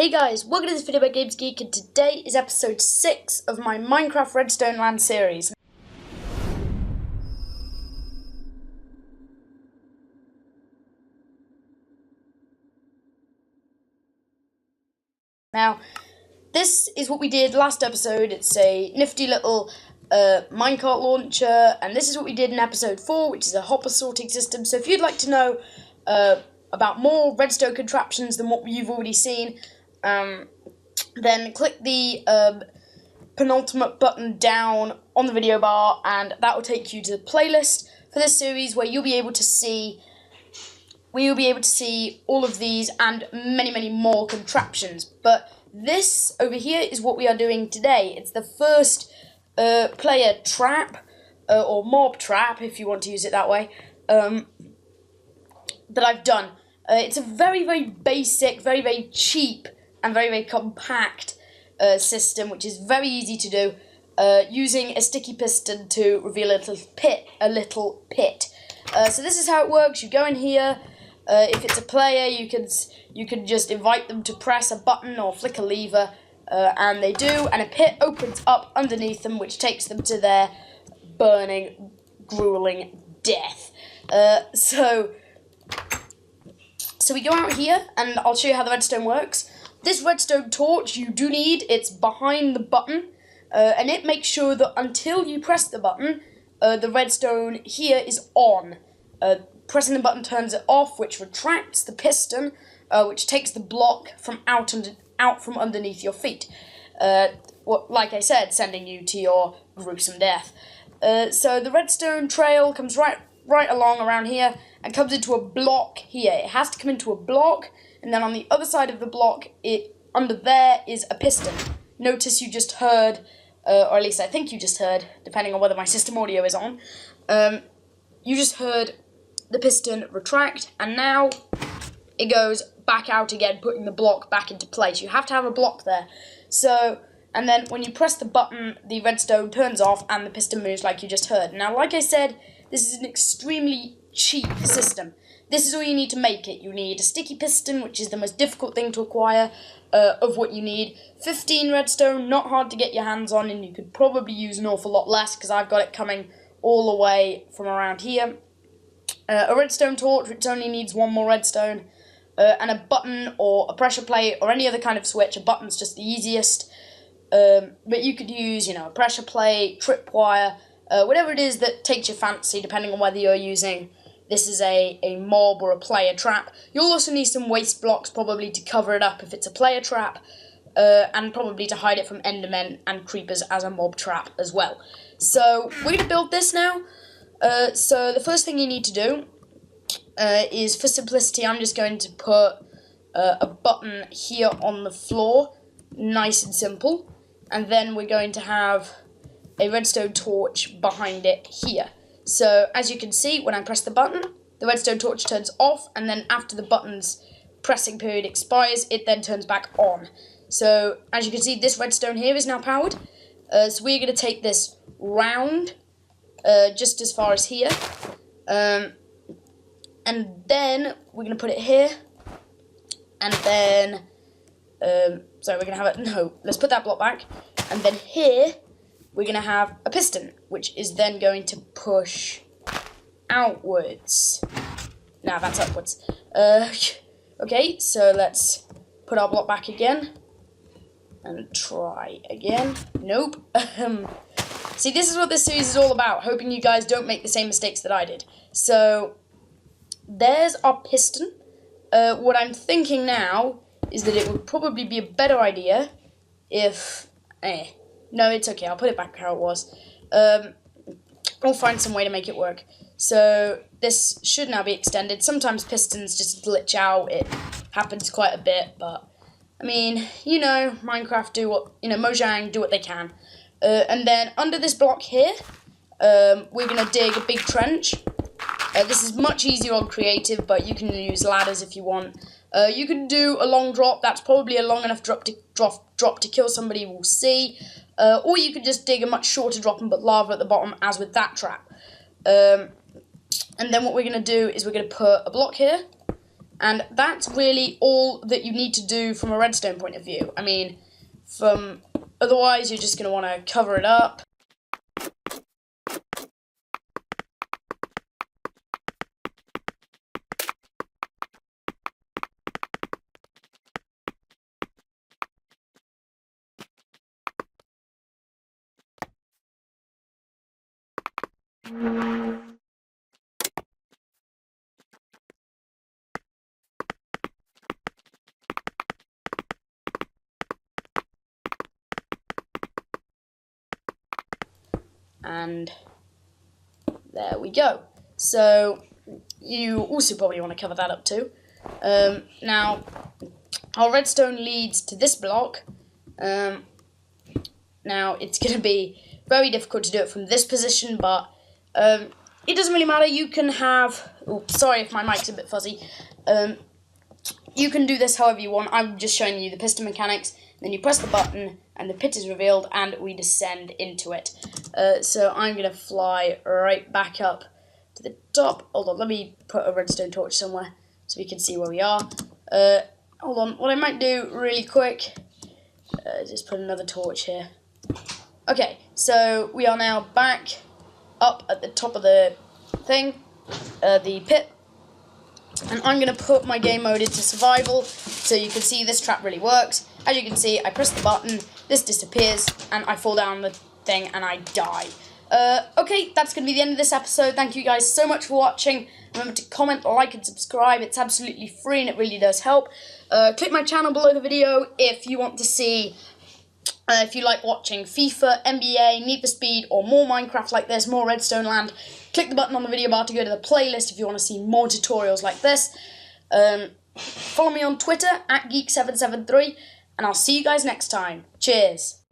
Hey guys, welcome to this video by Games Geek, and today is episode 6 of my Minecraft Redstone-land series. Now, this is what we did last episode. It's a nifty little minecart launcher, and this is what we did in episode 4, which is a hopper sorting system. So if you'd like to know about more redstone contraptions than what you've already seen, then click the penultimate button down on the video bar, and that will take you to the playlist for this series, where you'll be able to see all of these and many more contraptions. But this over here is what we are doing today. It's the first player trap, or mob trap, if you want to use it that way, that I've done. It's a very basic, very cheap, and very compact system, which is very easy to do, using a sticky piston to reveal a little pit. So this is how it works. You go in here. If it's a player, you can just invite them to press a button or flick a lever, and they do, and a pit opens up underneath them, which takes them to their burning, grueling death. So we go out here, and I'll show you how the redstone works. This redstone torch you do need, it's behind the button, and it makes sure that until you press the button, the redstone here is on. Pressing the button turns it off, which retracts the piston, which takes the block from out from underneath your feet. Like I said, sending you to your gruesome death. So the redstone trail comes right along around here and comes into a block here. It has to come into a block, and then on the other side of the block, under there is a piston. Notice you just heard, or at least I think you just heard, depending on whether my system audio is on, you just heard the piston retract, and now it goes back out again, putting the block back into place. You have to have a block there. And then when you press the button, the redstone turns off and the piston moves like you just heard. Now, like I said, this is an extremely cheap system. This is all you need to make it. You need a sticky piston, which is the most difficult thing to acquire of what you need. 15 redstone, not hard to get your hands on, and you could probably use an awful lot less, because I've got it coming all the way from around here. A redstone torch, which only needs one more redstone, and a button or a pressure plate or any other kind of switch. A button's just the easiest, but you could use, a pressure plate, tripwire, whatever it is that takes your fancy, depending on whether you're using this is a mob or a player trap. You'll also need some waste blocks, probably, to cover it up if it's a player trap, and probably to hide it from endermen and creepers as a mob trap as well. So we're going to build this now. So the first thing you need to do is, for simplicity, I'm just going to put a button here on the floor, nice and simple, and then we're going to have a redstone torch behind it here. So as you can see, when I press the button, the redstone torch turns off, and then after the button's pressing period expires, it then turns back on. So as you can see, this redstone here is now powered. So we're going to take this round just as far as here, and then we're going to put it here, and then, sorry, we're going to have it, no, let's put that block back, and then here, we're going to have a piston, which is then going to push outwards. Now that's upwards. Okay, so let's put our block back again, and try again. Nope. See, this is what this series is all about, hoping you guys don't make the same mistakes that I did. So, there's our piston. What I'm thinking now is that it would probably be a better idea if... No, it's okay, I'll put it back how it was. I'll find some way to make it work. So, this should now be extended. Sometimes pistons just glitch out. It happens quite a bit, but... I mean, Minecraft Mojang do what they can. And then under this block here, we're going to dig a big trench. This is much easier on creative, but you can use ladders if you want. You can do a long drop. That's probably a long enough drop to kill somebody, we'll see. Or you could just dig a much shorter drop and put lava at the bottom, as with that trap. And then what we're going to do is we're going to put a block here, And that's really all that you need to do from a redstone point of view. I mean, otherwise you're just going to want to cover it up. And there we go. So you also probably want to cover that up too. Now our redstone leads to this block. Now it's going to be very difficult to do it from this position, but it doesn't really matter. You can have, sorry if my mic's a bit fuzzy, you can do this however you want. I'm just showing you the piston mechanics. Then you press the button and the pit is revealed and we descend into it. So I'm going to fly right back up to the top. Hold on, let me put a redstone torch somewhere so we can see where we are. Hold on, what I might do really quick is just put another torch here. Okay, so we are now back up at the top of the thing, the pit. And I'm going to put my game mode into survival so you can see this trap really works. As you can see, I press the button, this disappears, and I fall down the thing and I die. Okay, that's going to be the end of this episode. Thank you guys so much for watching. Remember to comment, like, and subscribe. It's absolutely free and it really does help. Click my channel below the video if you want to see, if you like watching FIFA, NBA, Need for Speed, or more Minecraft like this, more Redstone-land. Click the button on the video bar to go to the playlist if you want to see more tutorials like this. Follow me on Twitter, @Geek773, and I'll see you guys next time. Cheers.